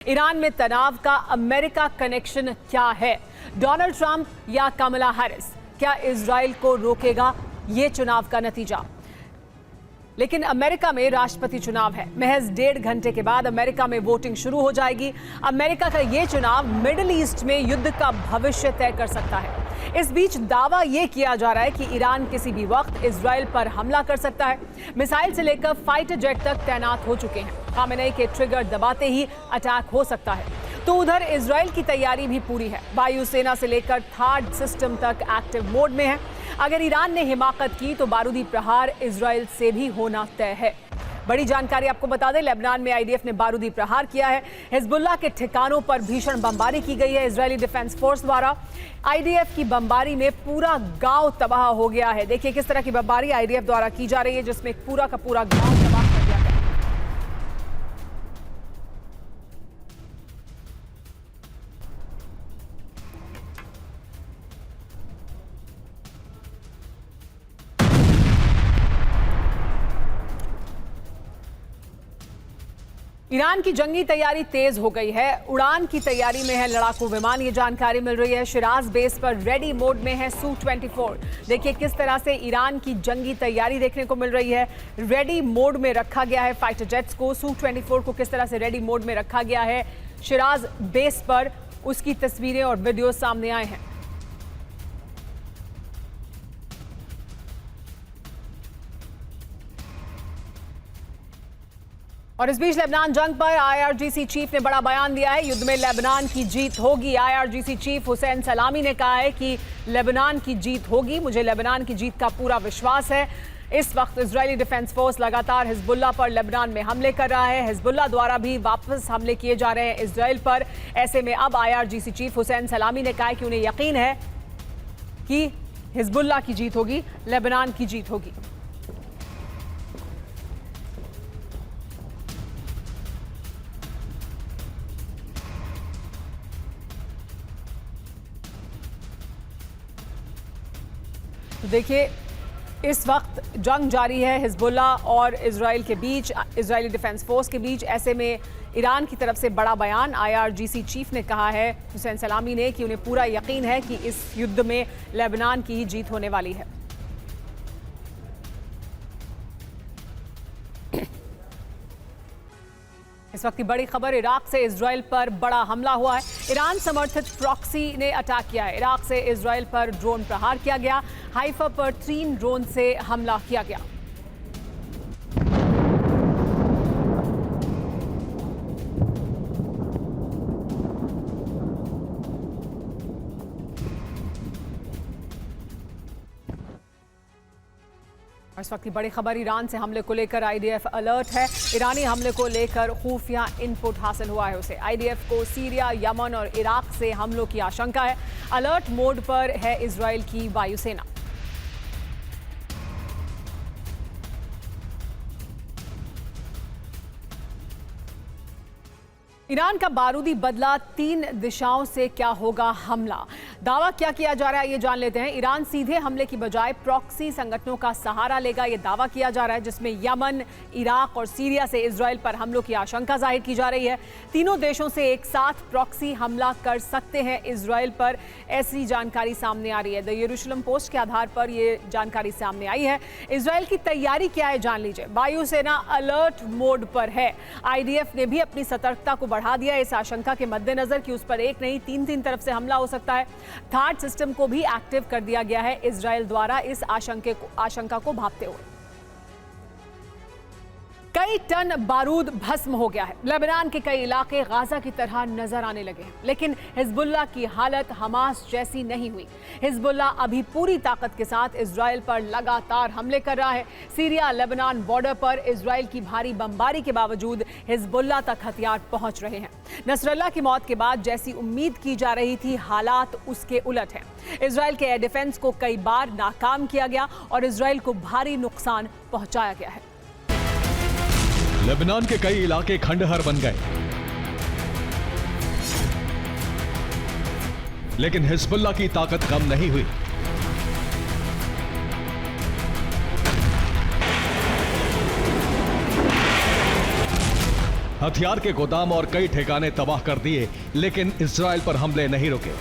Iran में तनाव का अमेरिका कनेक्शन क्या है? डोनाल्ड ट्रंप या कमला हैरिस? क्या इजराइल को रोकेगा ये चुनाव का नतीजा? लेकिन अमेरिका में राष्ट्रपति चुनाव है। महज 1.5 घंटे के बाद अमेरिका में वोटिंग शुरू हो जाएगी। अमेरिका का ये चुनाव मिडिल ईस्ट में युद्ध का भविष्य तय कर सकता है। इस बीच दावा ये किया जा रहा है कि ईरान किसी भी वक्त इजराइल पर हमला कर सकता है। मिसाइल से लेकर फाइटर जेट तक तैनात हो चुके हैं। खामेनेई के ट्रिगर दबाते ही अटैक हो सकता है। तो उधर इजराइल की तैयारी भी पूरी है। वायुसेना से लेकर थर्ड सिस्टम तक एक्टिव मोड में है। अगर ईरान ने हिमाकत की तो बारूदी प्रहार इजराइल से भी होना तय है। बड़ी जानकारी आपको बता दें, लेबनान में आईडीएफ ने बारूदी प्रहार किया है। हिजबुल्लाह के ठिकानों पर भीषण बमबारी की गई है इजरायली डिफेंस फोर्स द्वारा। आईडीएफ की बमबारी में पूरा गांव तबाह हो गया है। देखिए किस तरह की बमबारी आईडीएफ द्वारा की जा रही है, जिसमें पूरा का पूरा गांव तबाह कर दिया गया है। ईरान की जंगी तैयारी तेज हो गई है। उड़ान की तैयारी में है लड़ाकू विमान, ये जानकारी मिल रही है। शिराज बेस पर रेडी मोड में है Su-24। देखिए किस तरह से ईरान की जंगी तैयारी देखने को मिल रही है। रेडी मोड में रखा गया है फाइटर जेट्स को। Su-24 को किस तरह से रेडी मोड में रखा गया है शिराज बेस पर, उसकी तस्वीरें और वीडियो सामने आए हैं। और इस बीच लेबनान जंग पर आईआरजीसी चीफ ने बड़ा बयान दिया है। युद्ध में लेबनान की जीत होगी। आईआरजीसी चीफ हुसैन सलामी ने कहा है कि लेबनान की जीत होगी। मुझे लेबनान की जीत का पूरा विश्वास है। इस वक्त इजरायली डिफेंस फोर्स लगातार हिजबुल्लाह पर लेबनान में हमले कर रहा है। हिजबुल्लाह द्वारा भी वापस हमले किए जा रहे हैं इजरायल पर। ऐसे में अब आईआरजीसी चीफ हुसैन सलामी ने कहा है कि उन्हें यकीन है कि हिजबुल्लाह की जीत होगी, लेबनान की जीत होगी। देखिए इस वक्त जंग जारी है हिजबुल्लाह और इजराइल के बीच, इजरायली डिफेंस फोर्स के बीच। ऐसे में ईरान की तरफ से बड़ा बयान आईआरजीसी चीफ ने कहा है हुसैन सलामी ने कि उन्हें पूरा यकीन है कि इस युद्ध में लेबनान की ही जीत होने वाली है। इस वक्त की बड़ी खबर, इराक से इजराइल पर बड़ा हमला हुआ है। ईरान समर्थित प्रॉक्सी ने अटैक किया है। इराक से इजराइल पर ड्रोन प्रहार किया गया। हाइफा पर 3 ड्रोन से हमला किया गया। इस वक्त की बड़ी खबर, ईरान से हमले को लेकर आईडीएफ अलर्ट है। ईरानी हमले को लेकर खुफिया इनपुट हासिल हुआ है उसे। आईडीएफ को सीरिया, यमन और इराक से हमलों की आशंका है। अलर्ट मोड पर है इजराइल की वायुसेना। ईरान का बारूदी बदला, 3 दिशाओं से क्या होगा हमला? दावा क्या किया जा रहा है ये जान लेते हैं। ईरान सीधे हमले की बजाय प्रॉक्सी संगठनों का सहारा लेगा, ये दावा किया जा रहा है, जिसमें यमन, इराक और सीरिया से इजराइल पर हमलों की आशंका जाहिर की जा रही है। तीनों देशों से एक साथ प्रॉक्सी हमला कर सकते हैं इजराइल पर, ऐसी जानकारी सामने आ रही है। द यरूशलेम पोस्ट के आधार पर ये जानकारी सामने आई है। इजराइल की तैयारी क्या है जान लीजिए। वायुसेना अलर्ट मोड पर है। आईडीएफ ने भी अपनी सतर्कता को बढ़ा दिया इस आशंका के मद्देनजर कि उस पर एक नहीं 3 तरफ से हमला हो सकता है। थर्ड सिस्टम को भी एक्टिव कर दिया गया है इजराइल द्वारा इस आशंका को भांपते हुए। कई टन बारूद भस्म हो गया है। लेबनान के कई इलाके गाजा की तरह नजर आने लगे हैं, लेकिन हिजबुल्लाह की हालत हमास जैसी नहीं हुई। हिजबुल्लाह अभी पूरी ताकत के साथ इजराइल पर लगातार हमले कर रहा है। सीरिया लेबनान बॉर्डर पर इजराइल की भारी बमबारी के बावजूद हिजबुल्लाह तक हथियार पहुंच रहे हैं। नसरल्लाह की मौत के बाद जैसी उम्मीद की जा रही थी, हालात उसके उलट हैं। इजराइल के एयर डिफेंस को कई बार नाकाम किया गया और इजराइल को भारी नुकसान पहुंचाया गया है। लेबनान के कई इलाके खंडहर बन गए, लेकिन हिजबुल्लाह की ताकत कम नहीं हुई। हथियार के गोदाम और कई ठिकाने तबाह कर दिए, लेकिन इजराइल पर हमले नहीं रुके।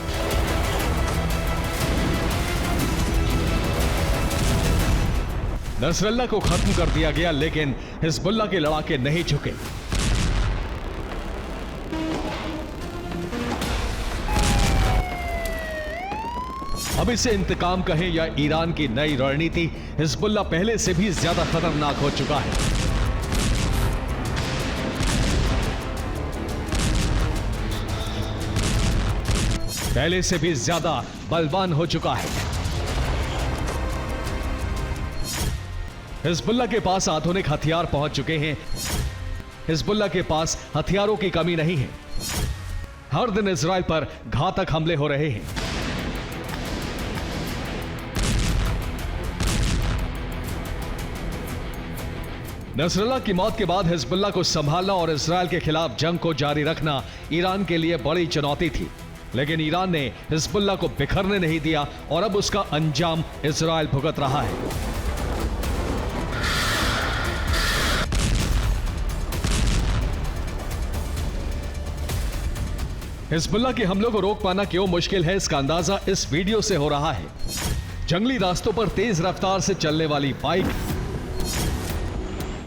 नसरल्ला को खत्म कर दिया गया, लेकिन हिजबुल्लाह के लड़ाके नहीं झुके। अब इसे इंतकाम कहें या ईरान की नई रणनीति, हिजबुल्लाह पहले से भी ज्यादा खतरनाक हो चुका है। पहले से भी ज्यादा बलवान हो चुका है। हिजबुल्लाह के पास आधुनिक हथियार पहुंच चुके हैं। हिजबुल्लाह के पास हथियारों की कमी नहीं है। हर दिन इजराइल पर घातक हमले हो रहे हैं। नसरल्लाह की मौत के बाद हिजबुल्लाह को संभालना और इजराइल के खिलाफ जंग को जारी रखना ईरान के लिए बड़ी चुनौती थी, लेकिन ईरान ने हिजबुल्लाह को बिखरने नहीं दिया और अब उसका अंजाम इजराइल भुगत रहा है। हिजबुल्लाह के हमलों को रोक पाना क्यों मुश्किल है, इसका अंदाजा इस वीडियो से हो रहा है। जंगली रास्तों पर तेज रफ्तार से चलने वाली बाइक,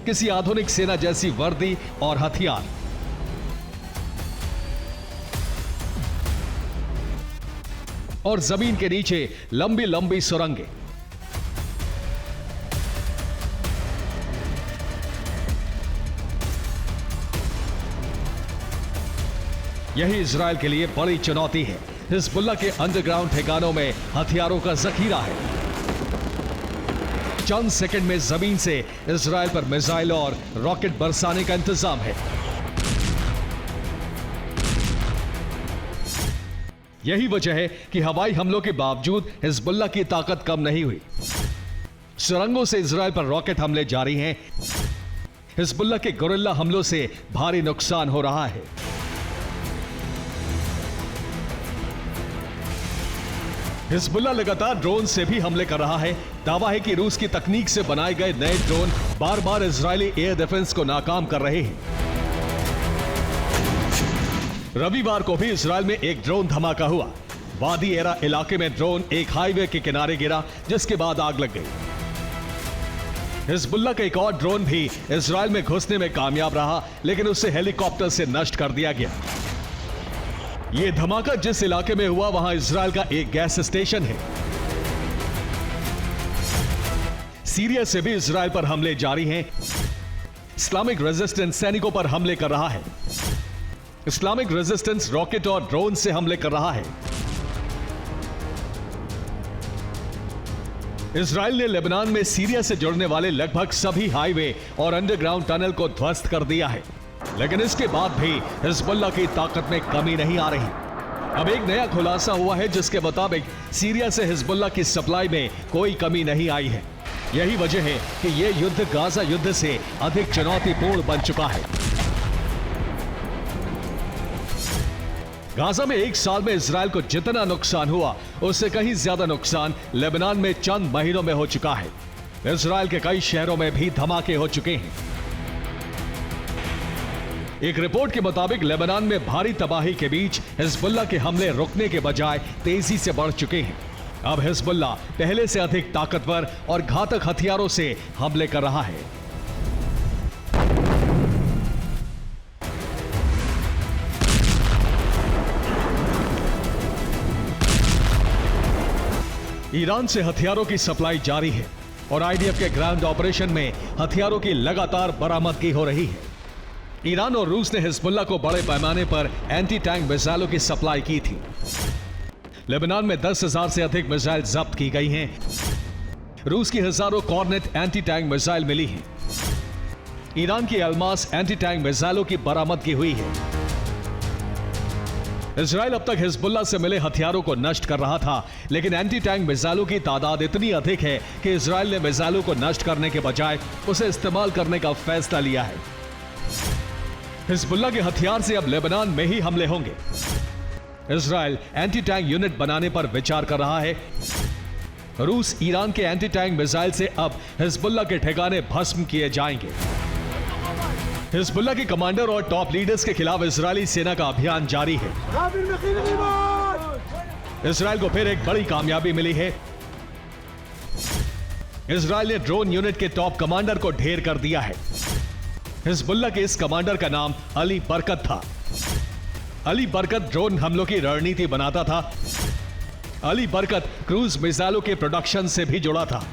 किसी आधुनिक सेना जैसी वर्दी और हथियार, और जमीन के नीचे लंबी लंबी सुरंगें। यही इजराइल के लिए बड़ी चुनौती है। हिजबुल्लाह के अंडरग्राउंड ठिकानों में हथियारों का जखीरा है। चंद सेकंड में जमीन से इजराइल पर मिसाइल और रॉकेट बरसाने का इंतजाम है। यही वजह है कि हवाई हमलों के बावजूद हिजबुल्लाह की ताकत कम नहीं हुई। सुरंगों से इजराइल पर रॉकेट हमले जारी हैं। हिजबुल्लाह के गुरिल्ला हमलों से भारी नुकसान हो रहा है। हिजबुल्लाह लगातार ड्रोन से भी हमले कर रहा है। दावा है कि रूस की तकनीक से बनाए गए नए ड्रोन बार बार इजरायली एयर डिफेंस को नाकाम कर रहे हैं। रविवार को भी इजराइल में एक ड्रोन धमाका हुआ। वादी एरा इलाके में ड्रोन एक हाईवे के किनारे गिरा, जिसके बाद आग लग गई। हिजबुल्लाह का एक और ड्रोन भी इजराइल में घुसने में कामयाब रहा, लेकिन उसे हेलीकॉप्टर से नष्ट कर दिया गया। यह धमाका जिस इलाके में हुआ वहां इजराइल का एक गैस स्टेशन है। सीरिया से भी इजराइल पर हमले जारी हैं। इस्लामिक रेजिस्टेंस सैनिकों पर हमले कर रहा है। इस्लामिक रेजिस्टेंस रॉकेट और ड्रोन से हमले कर रहा है। इजराइल ने लेबनान में सीरिया से जुड़ने वाले लगभग सभी हाईवे और अंडरग्राउंड टनल को ध्वस्त कर दिया है, लेकिन इसके बाद भी हिजबुल्लाह की ताकत में कमी नहीं आ रही। अब एक नया खुलासा हुआ है जिसके मुताबिक सीरिया से हिजबुल्लाह की सप्लाई में कोई कमी नहीं आई है। यही वजह है कि यह युद्ध गाजा युद्ध से अधिक चुनौतीपूर्ण बन चुका है। गाजा में एक साल में इजराइल को जितना नुकसान हुआ, उससे कहीं ज्यादा नुकसान लेबनान में चंद महीनों में हो चुका है। इजराइल के कई शहरों में भी धमाके हो चुके हैं। एक रिपोर्ट के मुताबिक लेबनान में भारी तबाही के बीच हिजबुल्लाह के हमले रुकने के बजाय तेजी से बढ़ चुके हैं। अब हिजबुल्लाह पहले से अधिक ताकतवर और घातक हथियारों से हमले कर रहा है। ईरान से हथियारों की सप्लाई जारी है और आईडीएफ के ग्राउंड ऑपरेशन में हथियारों की लगातार बरामदगी हो रही है। ईरान और रूस ने हिजबुल्लाह को बड़े पैमाने पर एंटी टैंक मिसाइलों की सप्लाई की थी। लेबनान में 10,000 से अधिक मिसाइल जब्त की गई हैं। रूस की हजारों कॉर्नेट एंटी टैंक मिसाइल मिली हैं। ईरान की अल्मास एंटी टैंक मिसाइलों की बरामदगी हुई है। इजराइल अब तक हिजबुल्लाह से मिले हथियारों को नष्ट कर रहा था, लेकिन एंटी टैंक मिसाइलों की तादाद इतनी अधिक है कि इजराइल ने मिसाइलों को नष्ट करने के बजाय उसे इस्तेमाल करने का फैसला लिया है। हिजबुल्लाह के हथियार से अब लेबनान में ही हमले होंगे। इजराइल एंटी टैंक यूनिट बनाने पर विचार कर रहा है। रूस ईरान के एंटी टैंक मिसाइल से अब हिजबुल्लाह के ठिकाने भस्म किए जाएंगे। हिजबुल्लाह के कमांडर और टॉप लीडर्स के खिलाफ इजरायली सेना का अभियान जारी है। इजरायल को फिर एक बड़ी कामयाबी मिली है। इजरायल ने ड्रोन यूनिट के टॉप कमांडर को ढेर कर दिया है। हिजबुल्लाह के इस कमांडर का नाम अली बरकत था। अली बरकत ड्रोन हमलों की रणनीति बनाता था। अली बरकत क्रूज मिसाइलों के प्रोडक्शन से भी जुड़ा था।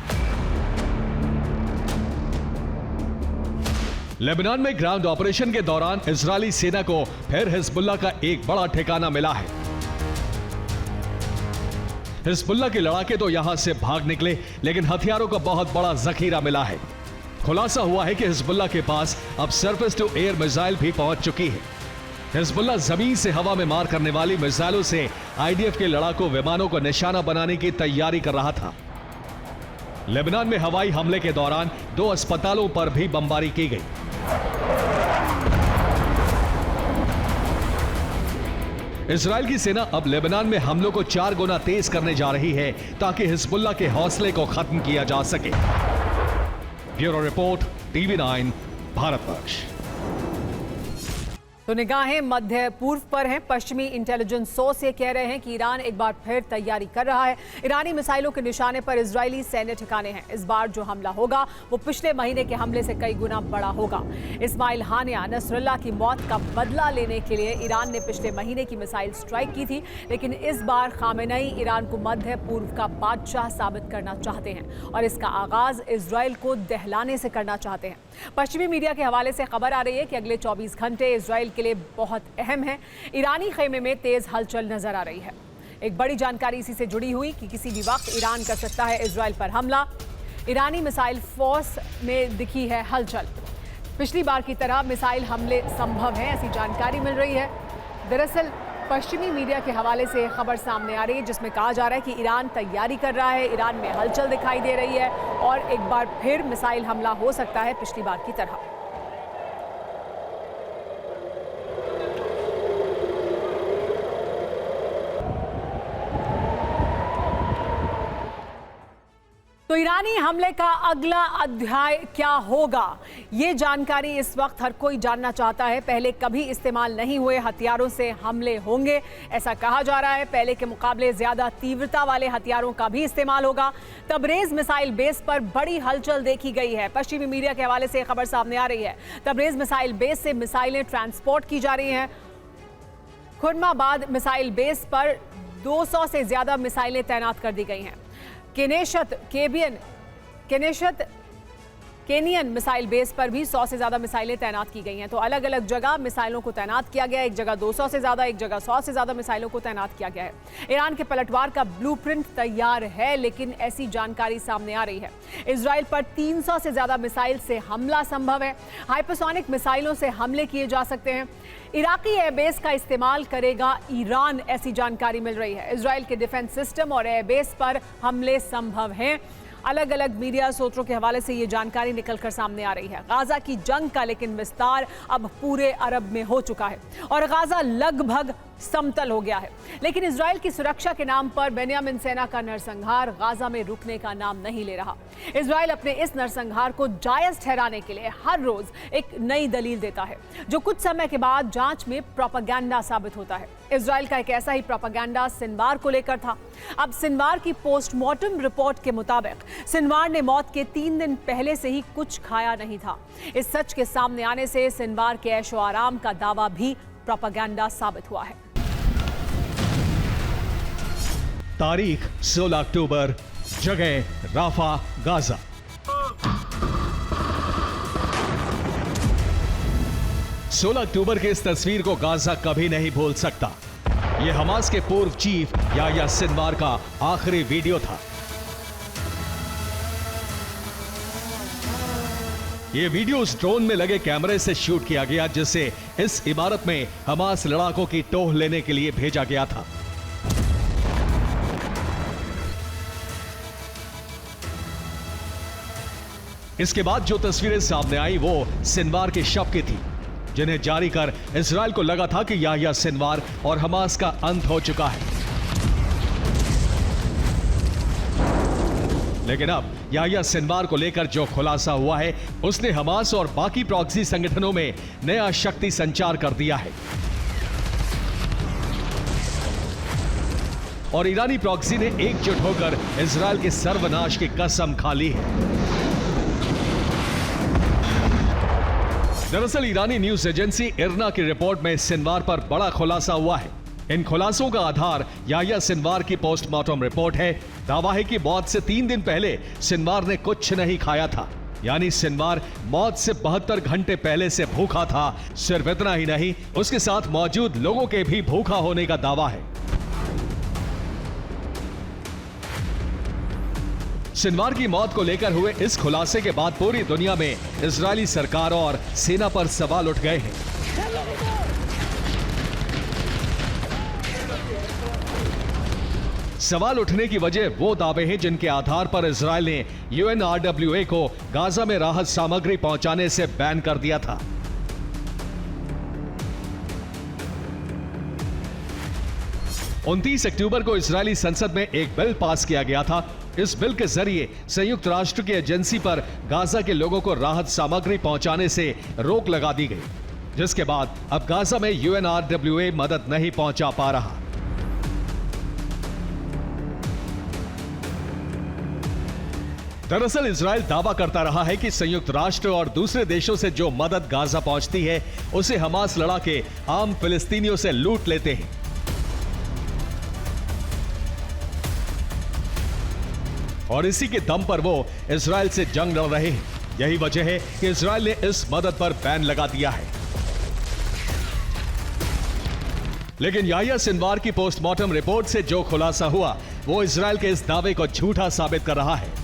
लेबनान में ग्राउंड ऑपरेशन के दौरान इजरायली सेना को फिर हिजबुल्लाह का एक बड़ा ठिकाना मिला है। हिजबुल्लाह के लड़ाके तो यहां से भाग निकले, लेकिन हथियारों का बहुत बड़ा जखीरा मिला है। खुलासा हुआ है कि हिजबुल्लाह के पास अब सरफेस टू एयर मिसाइल भी पहुंच चुकी है। हिजबुल्लाह जमीन से हवा में मार करने वाली मिसाइलों से आईडीएफ के लड़ाकू विमानों को निशाना बनाने की तैयारी कर रहा था। लेबनान में हवाई हमले के दौरान 2 अस्पतालों पर भी बमबारी की गई। इजरायल की सेना अब लेबनान में हमलों को 4 गुना तेज करने जा रही है ताकि हिजबुल्लाह के हौसले को खत्म किया जा सके। Bureau report, TV9 Bharatvarsh. तो निगाहें मध्य पूर्व पर हैं। पश्चिमी इंटेलिजेंस सोर्स ये कह रहे हैं कि ईरान एक बार फिर तैयारी कर रहा है। ईरानी मिसाइलों के निशाने पर इजरायली सैन्य ठिकाने हैं। इस बार जो हमला होगा वो पिछले महीने के हमले से कई गुना बड़ा होगा। इस्माइल हानिया नसरुल्लाह की मौत का बदला लेने के लिए ईरान ने पिछले महीने की मिसाइल स्ट्राइक की थी, लेकिन इस बार खामेनेई ईरान को मध्य पूर्व का बादशाह साबित करना चाहते हैं और इसका आगाज इजरायल को दहलाने से करना चाहते हैं। पश्चिमी मीडिया के हवाले से खबर आ रही है कि अगले 24 घंटे इजरायल के लिए बहुत अहम है। ईरानी खेमे में तेज हलचल नजर आ रही है। एक बड़ी जानकारी इसी से जुड़ी हुई कि किसी भी वक्त ईरान कर सकता है इजरायल पर हमला। ईरानी मिसाइल फोर्स में दिखी है हलचल। पिछली बार की तरह मिसाइल हमले संभव हैं, ऐसी जानकारी मिल रही है। दरअसल पश्चिमी मीडिया के हवाले से खबर सामने आ रही है जिसमें कहा जा रहा है कि ईरान तैयारी कर रहा है, ईरान में हलचल दिखाई दे रही है और एक बार फिर मिसाइल हमला हो सकता है पिछली बार की तरह। तो ईरानी हमले का अगला अध्याय क्या होगा, ये जानकारी इस वक्त हर कोई जानना चाहता है। पहले कभी इस्तेमाल नहीं हुए हथियारों से हमले होंगे, ऐसा कहा जा रहा है। पहले के मुकाबले ज्यादा तीव्रता वाले हथियारों का भी इस्तेमाल होगा। तबरेज मिसाइल बेस पर बड़ी हलचल देखी गई है। पश्चिमी मीडिया के हवाले से खबर सामने आ रही है। तबरेज मिसाइल बेस से मिसाइलें ट्रांसपोर्ट की जा रही हैं। खुर्माबाद मिसाइल बेस पर 200 से ज्यादा मिसाइलें तैनात कर दी गई हैं। केनियन मिसाइल बेस पर भी 100 से ज्यादा मिसाइलें तैनात की गई हैं। तो अलग अलग जगह मिसाइलों को तैनात किया गया है। एक जगह 200 से ज्यादा, एक जगह 100 से ज्यादा मिसाइलों को तैनात किया गया है। ईरान के पलटवार का ब्लूप्रिंट तैयार है, लेकिन ऐसी जानकारी सामने आ रही है इजरायल पर 300 से ज्यादा मिसाइल से हमला संभव है। हाइपरसोनिक मिसाइलों से हमले किए जा सकते हैं। इराकी एयरबेस का इस्तेमाल करेगा ईरान, ऐसी जानकारी मिल रही है। इजरायल के डिफेंस सिस्टम और एयरबेस पर हमले संभव हैं। अलग अलग मीडिया सूत्रों के हवाले से ये जानकारी निकलकर सामने आ रही है। गाजा की जंग का लेकिन विस्तार अब पूरे अरब में हो चुका है और गाजा लगभग समतल हो गया है। लेकिन इजरायल की सुरक्षा के नाम पर बेन्यामिन सेना का नरसंहार गाजा में रुकने का नाम नहीं ले रहा। इजरायल अपने इस नरसंहार को जायज ठहराने के लिए हर रोज एक नई दलील देता है, जो कुछ समय के बाद जांच में प्रोपेगेंडा साबित होता है। इजरायल का एक ऐसा ही प्रोपेगेंडा सिनवार को लेकर था। अब सिनवार की पोस्टमार्टम रिपोर्ट के मुताबिक सिनवार ने मौत के 3 दिन पहले से ही कुछ खाया नहीं था। इस सच के सामने आने से सिनवार के ऐशो आराम का दावा भी प्रोपेगेंडा साबित हुआ है। तारीख 16 अक्टूबर, जगह राफा, गाजा। सोलह अक्टूबर की इस तस्वीर को गाजा कभी नहीं भूल सकता। यह हमास के पूर्व चीफ याह्या सिनवार का आखिरी वीडियो था। यह वीडियो उस ड्रोन में लगे कैमरे से शूट किया गया जिसे इस इमारत में हमास लड़ाकों की टोह लेने के लिए भेजा गया था। इसके बाद जो तस्वीरें सामने आई वो सिनवार के शव की थी, जिन्हें जारी कर इजरायल को लगा था कि याह्या सिनवार और हमास का अंत हो चुका है। लेकिन अब याह्या सिनवार को लेकर जो खुलासा हुआ है उसने हमास और बाकी प्रॉक्सी संगठनों में नया शक्ति संचार कर दिया है और ईरानी प्रॉक्सी ने एकजुट होकर इजराइल के सर्वनाश की कसम खा ली है। दरअसल ईरानी न्यूज एजेंसी इरना की रिपोर्ट में सिनवार पर बड़ा खुलासा हुआ है। इन खुलासों का आधार याह्या सिनवार की पोस्टमार्टम रिपोर्ट है। दावा है कि मौत से 3 दिन पहले सिनवार ने कुछ नहीं खाया था, यानी सिनवार मौत से 72 घंटे पहले से भूखा था। सिर्फ इतना ही नहीं, उसके साथ मौजूद लोगों के भी भूखा होने का दावा है। सिनवार की मौत को लेकर हुए इस खुलासे के बाद पूरी दुनिया में इजरायली सरकार और सेना पर सवाल उठ गए हैं। सवाल उठने की वजह वो दावे हैं जिनके आधार पर इजरायल ने UNRWA को गाजा में राहत सामग्री पहुंचाने से बैन कर दिया था। उनतीस अक्टूबर को इजरायली संसद में एक बिल पास किया गया था। इस बिल के जरिए संयुक्त राष्ट्र की एजेंसी पर गाजा के लोगों को राहत सामग्री पहुंचाने से रोक लगा दी गई, जिसके बाद अब गाजा में UNRWA मदद नहीं पहुंचा पा रहा। दरअसल इजरायल दावा करता रहा है कि संयुक्त राष्ट्र और दूसरे देशों से जो मदद गाजा पहुंचती है उसे हमास लड़ा के आम फिलिस्तीनियों से लूट लेते हैं। और इसी के दम पर वो इजरायल से जंग लड़ रहे हैं। यही वजह है कि इजरायल ने इस मदद पर बैन लगा दिया है। लेकिन याह्या सिनवार की पोस्टमार्टम रिपोर्ट से जो खुलासा हुआ वो इजरायल के इस दावे को झूठा साबित कर रहा है।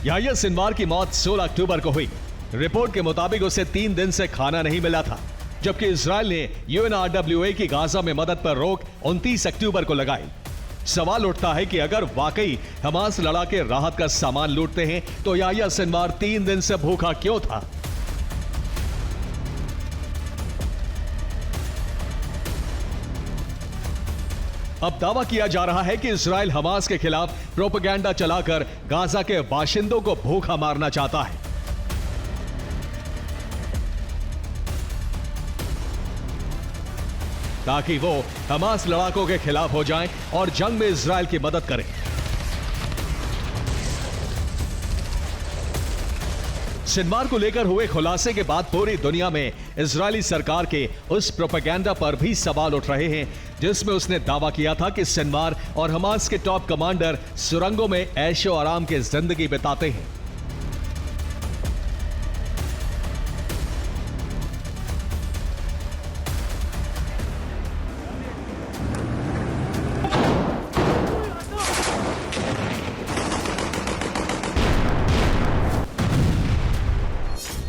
याह्या सिनवार की मौत 16 अक्टूबर को हुई। रिपोर्ट के मुताबिक उसे 3 दिन से खाना नहीं मिला था, जबकि इजरायल ने UNRWA की गाजा में मदद पर रोक 29 अक्टूबर को लगाई। सवाल उठता है कि अगर वाकई हमास लड़ा के राहत का सामान लूटते हैं तो याह्या सिनवार 3 दिन से भूखा क्यों था? अब दावा किया जा रहा है कि इजरायल हमास के खिलाफ प्रोपेगेंडा चलाकर गाजा के बाशिंदों को भूखा मारना चाहता है। ताकि वो हमास लड़ाकों के खिलाफ हो जाएं और जंग में इजरायल की मदद करें। सिनवार को लेकर हुए खुलासे के बाद पूरी दुनिया में इजरायली सरकार के उस प्रोपेगेंडा पर भी सवाल उठ रहे हैं जिसमें उसने दावा किया था कि सिनवार और हमास के टॉप कमांडर सुरंगों में ऐशो आराम की जिंदगी बिताते हैं।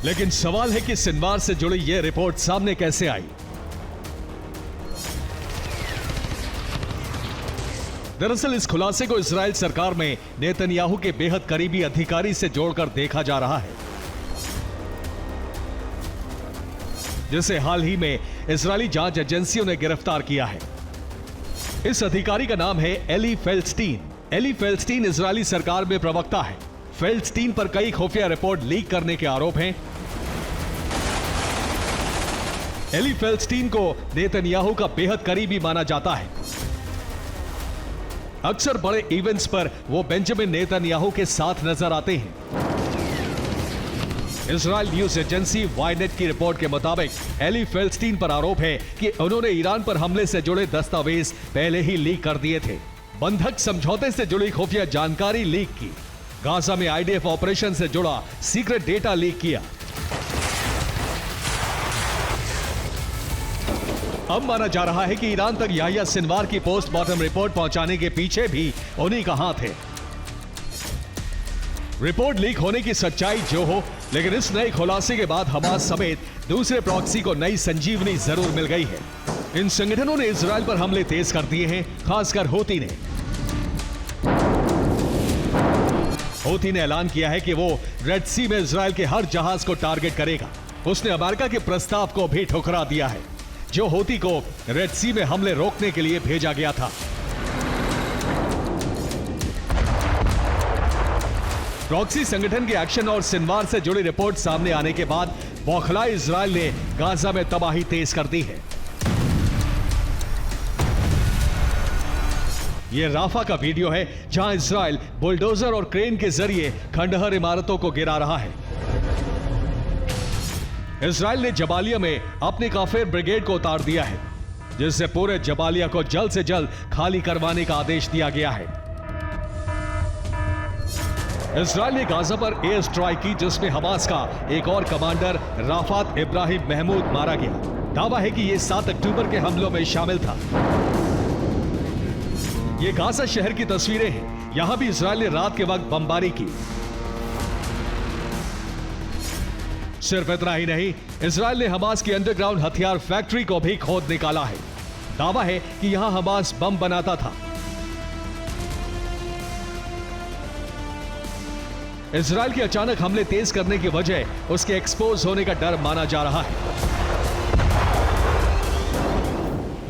लेकिन सवाल है कि सिनवार से जुड़ी यह रिपोर्ट सामने कैसे आई? दरअसल इस खुलासे को इजरायल सरकार में नेतन्याहू के बेहद करीबी अधिकारी से जोड़कर देखा जा रहा है, जिसे हाल ही में इजरायली जांच एजेंसियों ने गिरफ्तार किया है। इस अधिकारी का नाम है एली फेल्डस्टीन। एली फेल्डस्टीन इजरायली सरकार में प्रवक्ता है। फेल्डस्टीन पर कई खुफिया रिपोर्ट लीक करने के आरोप हैं। एली फेल्डस्टीन को नेतन्याहू का बेहद करीबी माना जाता है। अक्सर बड़े इवेंट्स पर वो बेंजामिन नेतन्याहू के साथ नजर आते हैं। इजरायल न्यूज एजेंसी वाईनेट की रिपोर्ट के मुताबिक एली फेल्डस्टीन पर आरोप है कि उन्होंने ईरान पर हमले से जुड़े दस्तावेज पहले ही लीक कर दिए थे, बंधक समझौते से जुड़ी खुफिया जानकारी लीक की, गाजा में IDF ऑपरेशन से जुड़ा सीक्रेट डेटा लीक किया। अब माना जा रहा है कि ईरान तक याह्या सिनवार की पोस्टमार्टम रिपोर्ट पहुंचाने के पीछे भी उन्हीं का हाथ है। रिपोर्ट लीक होने की सच्चाई जो हो, लेकिन इस नए खुलासे के बाद हमास समेत दूसरे प्रॉक्सी को नई संजीवनी जरूर मिल गई है। इन संगठनों ने इजरायल पर हमले तेज कर दिए हैं, खासकर हूती ने। हूती ने ऐलान किया है कि वो रेड सी में इजरायल के हर जहाज को टारगेट करेगा। उसने अमेरिका के प्रस्ताव को भी ठुकरा दिया है। जो हूती को रेड सी में हमले रोकने के लिए भेजा गया था। प्रॉक्सी संगठन के एक्शन और सिनवार से जुड़ी रिपोर्ट सामने आने के बाद बौखलाए इजराइल ने गाजा में तबाही तेज कर दी है। यह राफा का वीडियो है जहां इजराइल बुलडोजर और क्रेन के जरिए खंडहर इमारतों को गिरा रहा है। इजराइल ने जबालिया में अपनी काफिर ब्रिगेड को उतार दिया है, जिससे पूरे जबालिया को जल्द से जल्द खाली करवाने का आदेश दिया गया है। इजराइल ने गाजा पर एयर स्ट्राइक की, जिसमें हमास का एक और कमांडर राफात इब्राहिम महमूद मारा गया। दावा है कि यह 7 अक्टूबर के हमलों में शामिल था। ये गाजा शहर की तस्वीरें हैं। यहां भी इजराइल ने रात के वक्त बमबारी की। सिर्फ इतना ही नहीं, इजराइल ने हमास की अंडरग्राउंड हथियार फैक्ट्री को भी खोद निकाला है। दावा है कि यहां हमास बम बनाता था। इजराइल के अचानक हमले तेज करने की वजह उसके एक्सपोज होने का डर माना जा रहा है।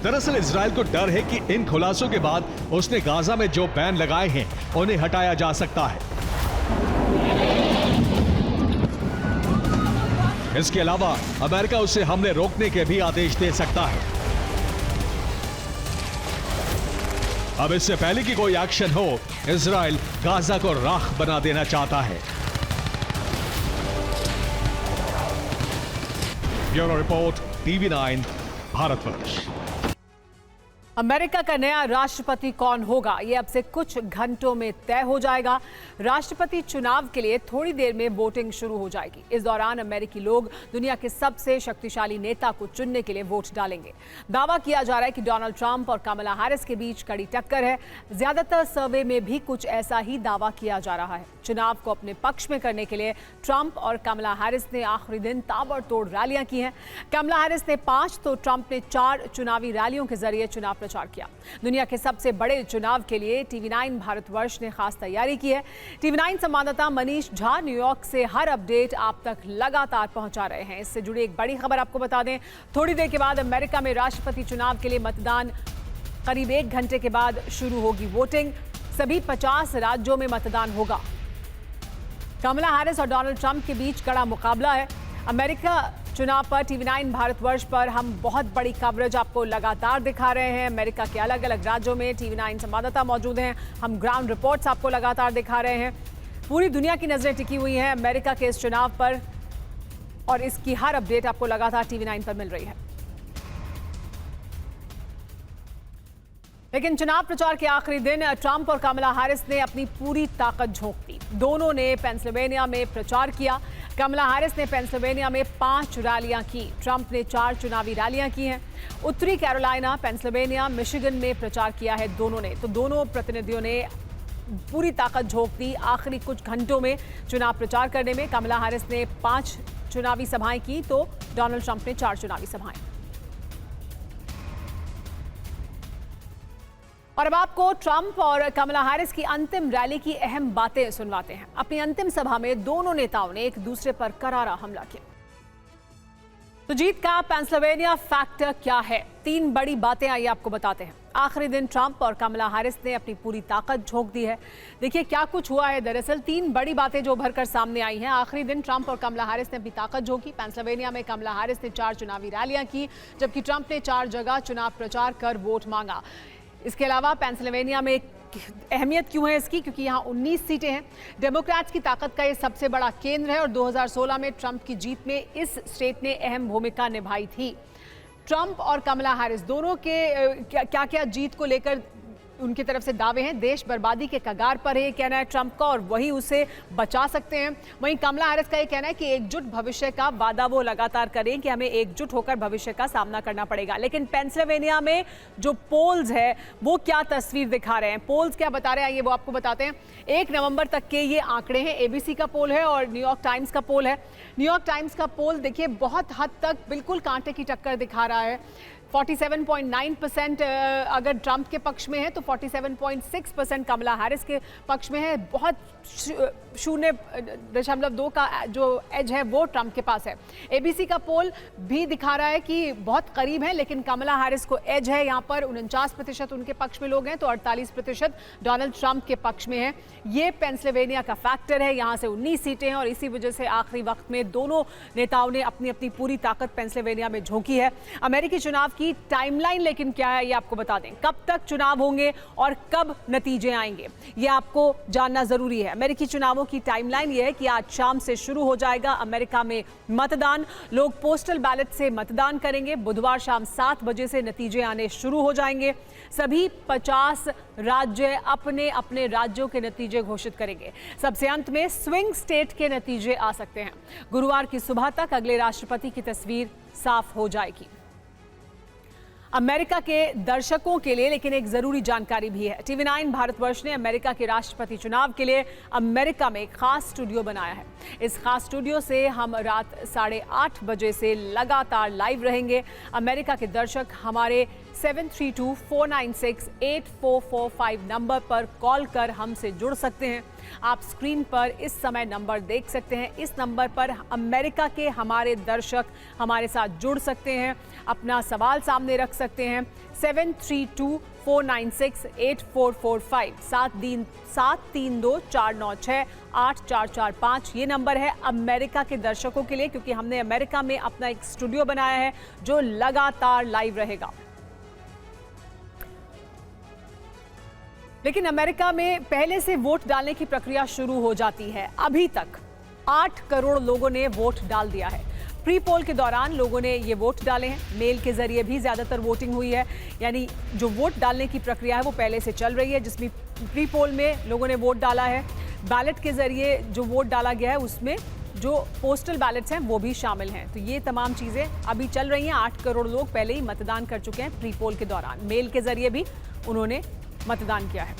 दरअसल इजराइल को डर है कि इन खुलासों के बाद उसने गाजा में जो बैन लगाए हैं उन्हें हटाया जा सकता है। इसके अलावा अमेरिका उसे हमले रोकने के भी आदेश दे सकता है। अब इससे पहले कि कोई एक्शन हो, इजराइल गाजा को राख बना देना चाहता है। Bureau report, TV9 Bharatvarsh. America का नया राष्ट्रपति कौन होगा, ये अब से कुछ घंटों में तय हो जाएगा। राष्ट्रपति चुनाव के लिए थोड़ी देर में वोटिंग शुरू हो जाएगी। इस दौरान अमेरिकी लोग दुनिया के सबसे शक्तिशाली नेता को चुनने के लिए वोट डालेंगे। दावा किया जा रहा है कि डोनाल्ड ट्रंप और कमला हैरिस के बीच कड़ी टक्कर है। ज्यादातर सर्वे में भी कुछ ऐसा ही दावा किया जा रहा है। चुनाव को अपने पक्ष में करने के लिए ट्रंप और कमला हैरिस ने आखिरी दिन ताबड़तोड़ रैलियां की हैं। कमला हैरिस ने 5 तो ट्रंप ने 4 चुनावी रैलियों के जरिए चुनाव प्रचार किया। दुनिया के सबसे बड़े चुनाव के लिए TV9 भारतवर्ष ने खास तैयारी की है। TV9 संवाददाता मनीष झा न्यूयॉर्क से हर अपडेट आप तक लगातार पहुंचा रहे हैं। इससे जुड़ी एक बड़ी खबर आपको बता दें, थोड़ी देर के बाद अमेरिका में राष्ट्रपति चुनाव के लिए मतदान करीब 1 घंटे के बाद शुरू होगी वोटिंग। सभी 50 राज्यों में मतदान होगा। कमला हैरिस और डोनाल्ड ट्रंप के बीच कड़ा मुकाबला है। अमेरिका चुनाव पर TV9 भारतवर्ष पर हम बहुत बड़ी कवरेज आपको लगातार दिखा रहे हैं। अमेरिका के अलग अलग राज्यों में TV9 संवाददाता मौजूद हैं। हम ग्राउंड रिपोर्ट्स आपको लगातार दिखा रहे हैं। पूरी दुनिया की नजरें टिकी हुई हैं अमेरिका के इस चुनाव पर, और इसकी हर अपडेट आपको लगातार TV9 पर मिल रही है। लेकिन चुनाव प्रचार के आखिरी दिन ट्रंप और कमला हैरिस ने अपनी पूरी ताकत झोंक दी। दोनों ने पेंसिल्वेनिया में प्रचार किया। कमला हैरिस ने पेंसिल्वेनिया में 5 रैलियां की। ट्रंप ने 4 चुनावी रैलियां की हैं। उत्तरी कैरोलिना, पेंसिल्वेनिया, मिशिगन में प्रचार किया है दोनों ने। तो दोनों प्रतिनिधियों ने पूरी ताकत झोंक दी आखिरी कुछ घंटों में चुनाव प्रचार करने में। कमला हैरिस ने 5 चुनावी सभाएं की तो डोनाल्ड ट्रंप ने 4 चुनावी सभाएं। और अब आपको ट्रंप और कमला हैरिस की अंतिम रैली की अहम बातें सुनवाते हैं। अपनी अंतिम सभा में दोनों नेताओं ने एक दूसरे पर करारा हमला किया। तो जीत का पेंसिल्वेनिया फैक्टर क्या है? 3 बड़ी बातें आइए आपको बताते हैं। आखिरी दिन ट्रंप और कमला हैरिस ने अपनी पूरी ताकत झोंक दी है। देखिए क्या कुछ हुआ है। दरअसल 3 बड़ी बातें जो भरकर सामने आई हैं। आखिरी दिन ट्रंप और कमला हैरिस ने अपनी ताकत झोंकी। पेंसिल्वेनिया में कमला हैरिस ने 4 चुनावी रैलियां की, जबकि ट्रंप ने 4 जगह चुनाव प्रचार कर वोट मांगा। इसके अलावा पेंसिल्वेनिया में अहमियत क्यों है इसकी? क्योंकि यहाँ 19 सीटें हैं। डेमोक्रेट्स की ताकत का ये सबसे बड़ा केंद्र है और 2016 में ट्रंप की जीत में इस स्टेट ने अहम भूमिका निभाई थी। ट्रंप और कमला हैरिस दोनों के क्या जीत को लेकर उनकी तरफ से दावे हैं। देश बर्बादी के कगार पर है ये कहना है ट्रंप का, और वही उसे बचा सकते हैं। वहीं कमला हैरिस का ये कहना है कि एकजुट भविष्य का वादा वो लगातार करें कि हमें एकजुट होकर भविष्य का सामना करना पड़ेगा। लेकिन पेंसिल्वेनिया में जो पोल्स है वो क्या तस्वीर दिखा रहे हैं, पोल्स क्या बता रहे हैं, ये वो आपको बताते हैं। 1 नवंबर तक के ये आंकड़े हैं। ABC का पोल है और न्यूयॉर्क टाइम्स का पोल है। न्यूयॉर्क टाइम्स का पोल देखिए बहुत हद तक बिल्कुल कांटे की टक्कर दिखा रहा है। 47.9% अगर ट्रंप के पक्ष में है तो 47.6% कमला हैरिस के पक्ष में है। बहुत 0.2 का जो एज है वो ट्रंप के पास है। एबीसी का पोल भी दिखा रहा है कि बहुत करीब है, लेकिन कमला हैरिस को एज है। यहाँ पर 49% उनके पक्ष में लोग हैं तो 48% डोनाल्ड ट्रंप के पक्ष में है। ये पेंसिल्वेनिया का फैक्टर है, यहाँ से 19 सीटें हैं और इसी वजह से आखिरी वक्त में दोनों नेताओं ने अपनी अपनी पूरी ताकत पेंसिल्वेनिया में झोंकी है। अमेरिकी चुनाव की टाइमलाइन लेकिन क्या है ये आपको बता दें। कब तक चुनाव होंगे और कब नतीजे आएंगे ये आपको जानना जरूरी है। अमेरिकी चुनावों की टाइमलाइन ये है कि आज शाम से शुरू हो जाएगा अमेरिका में मतदान। लोग पोस्टल बैलेट से मतदान करेंगे। बुधवार शाम 7 बजे से नतीजे आने शुरू हो जाएंगे। सभी 50 राज्य अपने अपने राज्यों के नतीजे घोषित करेंगे। सबसे अंत में स्विंग स्टेट के नतीजे आ सकते हैं। गुरुवार की सुबह तक अगले राष्ट्रपति की तस्वीर साफ हो जाएगी। अमेरिका के दर्शकों के लिए लेकिन एक जरूरी जानकारी भी है। टीवी 9 भारतवर्ष ने अमेरिका के राष्ट्रपति चुनाव के लिए अमेरिका में एक खास स्टूडियो बनाया है। इस खास स्टूडियो से हम रात 8:30 बजे से लगातार लाइव रहेंगे। अमेरिका के दर्शक हमारे 732-496-8445 नंबर पर कॉल कर हमसे जुड़ सकते हैं। आप स्क्रीन पर इस समय नंबर देख सकते हैं। इस नंबर पर अमेरिका के हमारे दर्शक हमारे साथ जुड़ सकते हैं, अपना सवाल सामने रख सकते हैं। 732-496-8445 732-496-8445 ये नंबर है अमेरिका के दर्शकों के लिए, क्योंकि हमने अमेरिका में अपना एक स्टूडियो बनाया है जो लगातार लाइव रहेगा। लेकिन अमेरिका में पहले से वोट डालने की प्रक्रिया शुरू हो जाती है। अभी तक 8 करोड़ लोगों ने वोट डाल दिया है। प्री पोल के दौरान लोगों ने ये वोट डाले हैं। मेल के जरिए भी ज्यादातर वोटिंग हुई है, यानी जो वोट डालने की प्रक्रिया है वो पहले से चल रही है, जिसमें प्री पोल में लोगों ने वोट डाला है। बैलेट के जरिए जो वोट डाला गया है उसमें जो पोस्टल बैलेट्स हैं वो भी शामिल हैं। तो ये तमाम चीजें अभी चल रही हैं। 8 करोड़ लोग पहले ही मतदान कर चुके हैं प्री पोल के दौरान। मेल के जरिए भी उन्होंने मतदान किया है।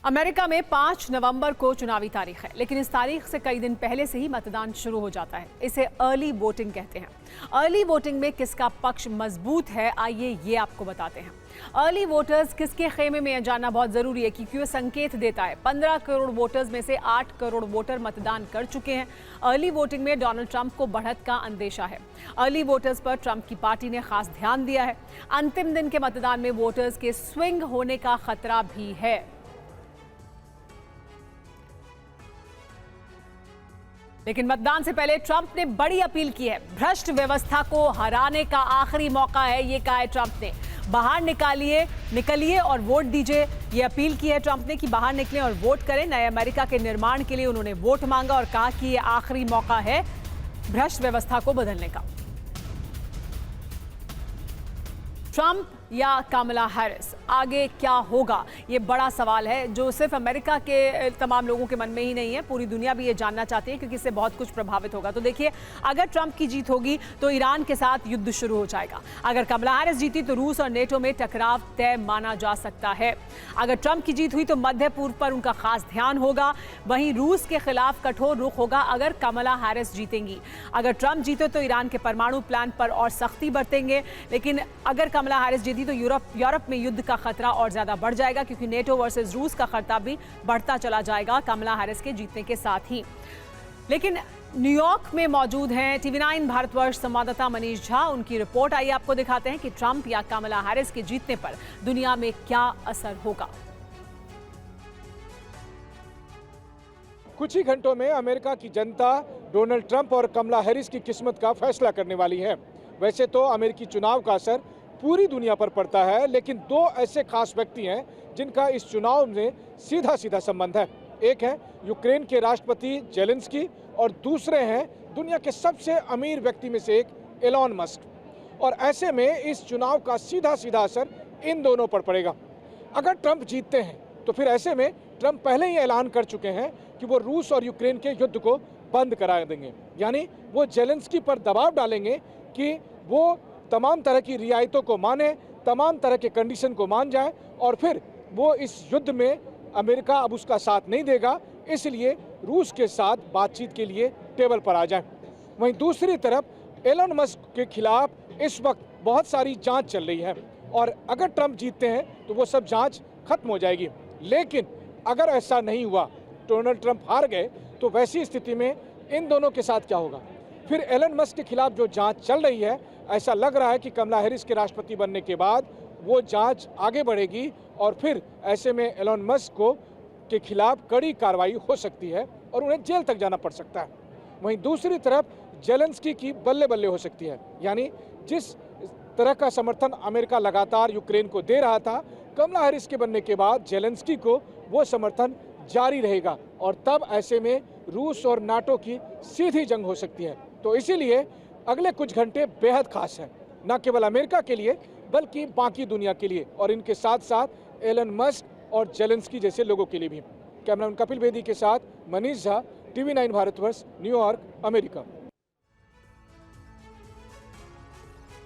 अमेरिका में 5 नवंबर को चुनावी तारीख है, लेकिन इस तारीख से कई दिन पहले से ही मतदान शुरू हो जाता है। इसे अर्ली वोटिंग कहते हैं। अर्ली वोटिंग में किसका पक्ष मजबूत है, आइए ये आपको बताते हैं। अर्ली वोटर्स किसके खेमे में, जानना बहुत जरूरी है क्योंकि ये संकेत देता है। 15 करोड़ वोटर्स में से 8 करोड़ वोटर मतदान कर चुके हैं। अर्ली वोटिंग में डोनाल्ड ट्रंप को बढ़त का अंदेशा है। अर्ली वोटर्स पर ट्रंप की पार्टी ने खास ध्यान दिया है। अंतिम दिन के मतदान में वोटर्स के स्विंग होने का खतरा भी है। लेकिन मतदान से पहले ट्रंप ने बड़ी अपील की है। भ्रष्ट व्यवस्था को हराने का आखिरी मौका है, ये कहा है ट्रंप ने। बाहर निकलिए और वोट दीजिए, ये अपील की है ट्रंप ने कि बाहर निकलें और वोट करें। नए अमेरिका के निर्माण के लिए उन्होंने वोट मांगा और कहा कि ये आखिरी मौका है भ्रष्ट व्यवस्था को बदलने का। ट्रंप या कमला हैरिस, आगे क्या होगा, ये बड़ा सवाल है जो सिर्फ अमेरिका के तमाम लोगों के मन में ही नहीं है, पूरी दुनिया भी ये जानना चाहती है क्योंकि इससे बहुत कुछ प्रभावित होगा। तो देखिए, अगर ट्रंप की जीत होगी तो ईरान के साथ युद्ध शुरू हो जाएगा। अगर कमला हैरिस जीती तो रूस और नेटो में टकराव तय माना जा सकता है। अगर ट्रंप की जीत हुई तो मध्य पूर्व पर उनका खास ध्यान होगा। वहीं रूस के खिलाफ कठोर रुख होगा अगर कमला हैरिस जीतेंगी। अगर ट्रंप जीते तो ईरान के परमाणु प्लान पर और सख्ती बरतेंगे। लेकिन अगर कमला हैरिस जीती तो यूरोप में युद्ध का खतरा और ज्यादा बढ़ जाएगा, क्योंकि नेटो वर्सेस रूस का खतरा भी बढ़ता चला जाएगा कमला हैरिस के जीतने के साथ ही। लेकिन न्यूयॉर्क में मौजूद हैं टीवी 9 भारतवर्ष संवाददाता मनीष झा। उनकी रिपोर्ट आइए आपको दिखाते हैं कि ट्रंप या कमला हैरिस के जीतने पर दुनिया में क्या असर होगा। कुछ ही घंटों में अमेरिका की जनता डोनाल्ड ट्रंप और कमला हैरिस की किस्मत का फैसला करने वाली है। वैसे तो अमेरिकी चुनाव का असर पूरी दुनिया पर पड़ता है, लेकिन 2 ऐसे खास व्यक्ति हैं जिनका इस चुनाव में सीधा सीधा संबंध है। एक है यूक्रेन के राष्ट्रपति जेलेंस्की और दूसरे हैं दुनिया के सबसे अमीर व्यक्ति में से एक एलॉन मस्क। और ऐसे में इस चुनाव का सीधा सीधा असर इन दोनों पर पड़ेगा। अगर ट्रंप जीतते हैं तो फिर ऐसे में ट्रंप पहले ही ऐलान कर चुके हैं कि वो रूस और यूक्रेन के युद्ध को बंद करा देंगे, यानी वो जेलेंस्की पर दबाव डालेंगे कि वो तमाम तरह की रियायतों को माने, तमाम तरह के कंडीशन को मान जाए और फिर वो इस युद्ध में अमेरिका अब उसका साथ नहीं देगा, इसलिए रूस के साथ बातचीत के लिए टेबल पर आ जाए। वहीं दूसरी तरफ एलन मस्क के खिलाफ इस वक्त बहुत सारी जांच चल रही है और अगर ट्रंप जीतते हैं तो वो सब जांच खत्म हो जाएगी। लेकिन अगर ऐसा नहीं हुआ, डोनाल्ड ट्रंप हार गए, तो वैसी स्थिति में इन दोनों के साथ क्या होगा? फिर एलन मस्क के खिलाफ जो जांच चल रही है, ऐसा लग रहा है कि कमला हैरिस के राष्ट्रपति बनने के बाद वो जांच आगे बढ़ेगी और फिर ऐसे में एलन मस्क को के खिलाफ कड़ी कार्रवाई हो सकती है और उन्हें जेल तक जाना पड़ सकता है। वहीं दूसरी तरफ जेलेंस्की की बल्ले बल्ले हो सकती है, यानी जिस तरह का समर्थन अमेरिका लगातार यूक्रेन को दे रहा था, कमला हैरिस के बनने के बाद जेलेंस्की को वो समर्थन जारी रहेगा और तब ऐसे में रूस और नाटो की सीधी जंग हो सकती है। तो इसीलिए अगले कुछ घंटे बेहद खास है, न केवल अमेरिका के लिए बल्कि बाकी दुनिया के लिए और इनके साथ साथ एलन मस्क और जेलेंस्की जैसे लोगों के लिए भी। कैमरामैन कपिल बेदी के साथ Manish Jha, TV9 Bharatvarsh, New York, America.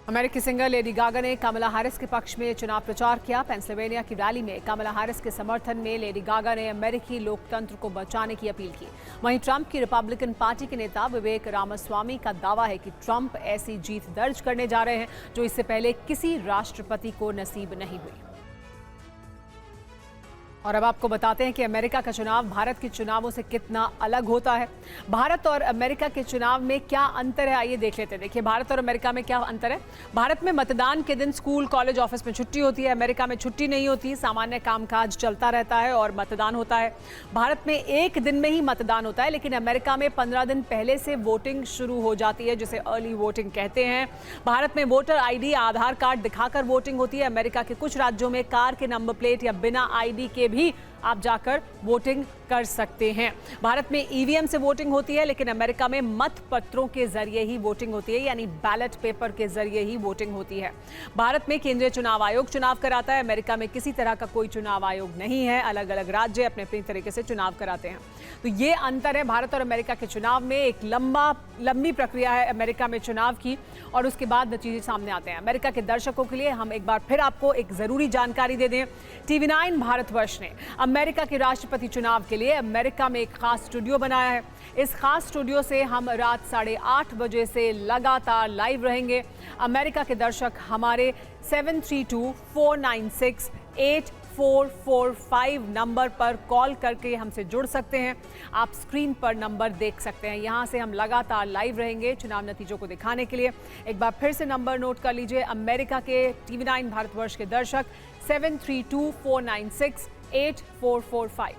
अमेरिकी सिंगर लेडी गागा ने कमला हैरिस के पक्ष में चुनाव प्रचार किया। पेंसिल्वेनिया की रैली में कमला हैरिस के समर्थन में लेडी गागा ने अमेरिकी लोकतंत्र को बचाने की अपील की। वहीं ट्रंप की रिपब्लिकन पार्टी के नेता विवेक रामास्वामी का दावा है कि ट्रंप ऐसी जीत दर्ज करने जा रहे हैं जो इससे पहले किसी राष्ट्रपति को नसीब नहीं हुई। और अब आपको बताते हैं कि अमेरिका का चुनाव भारत के चुनावों से कितना अलग होता है। भारत और अमेरिका के चुनाव में क्या अंतर है, आइए देख लेते हैं। देखिए, भारत और अमेरिका में क्या अंतर है। भारत में मतदान के दिन स्कूल, कॉलेज, ऑफिस में छुट्टी होती है। अमेरिका में छुट्टी नहीं होती, सामान्य कामकाज चलता रहता है और मतदान होता है। भारत में एक दिन में ही मतदान होता है, लेकिन अमेरिका में 15 दिन पहले से वोटिंग शुरू हो जाती है, जिसे अर्ली वोटिंग कहते हैं। भारत में वोटर ID, आधार कार्ड दिखाकर वोटिंग होती है। अमेरिका के कुछ राज्यों में कार के नंबर प्लेट या बिना ID के भी आप जाकर वोटिंग कर सकते हैं। भारत में EVM से वोटिंग होती है, लेकिन अमेरिका में मत पत्रों के जरिए ही वोटिंग होती है, यानी बैलेट पेपर के जरिए ही वोटिंग होती है। भारत में केंद्रीय चुनाव आयोग चुनाव कराता है। अमेरिका में किसी तरह का कोई चुनाव आयोग नहीं है। अलग अलग राज्य अपने अपने तरीके से चुनाव कराते हैं। तो ये अंतर है भारत और अमेरिका के चुनाव में। एक लंबी प्रक्रिया है अमेरिका में चुनाव की और उसके बाद नतीजे सामने आते हैं। अमेरिका के दर्शकों के लिए हम एक बार फिर आपको एक जरूरी जानकारी दे दें। TV9 भारतवर्ष ने अमेरिका के राष्ट्रपति चुनाव के लिए अमेरिका में एक खास स्टूडियो बनाया है। इस खास स्टूडियो से हम रात 8:30 बजे से लगातार लाइव रहेंगे। अमेरिका के दर्शक हमारे 732-496-8445 नंबर पर कॉल करके हमसे जुड़ सकते हैं। आप स्क्रीन पर नंबर देख सकते हैं। यहां से हम लगातार लाइव रहेंगे चुनाव नतीजों को दिखाने के लिए। एक बार फिर से नंबर नोट कर लीजिए। अमेरिका के TV9 भारतवर्ष के दर्शक 732-496-8445।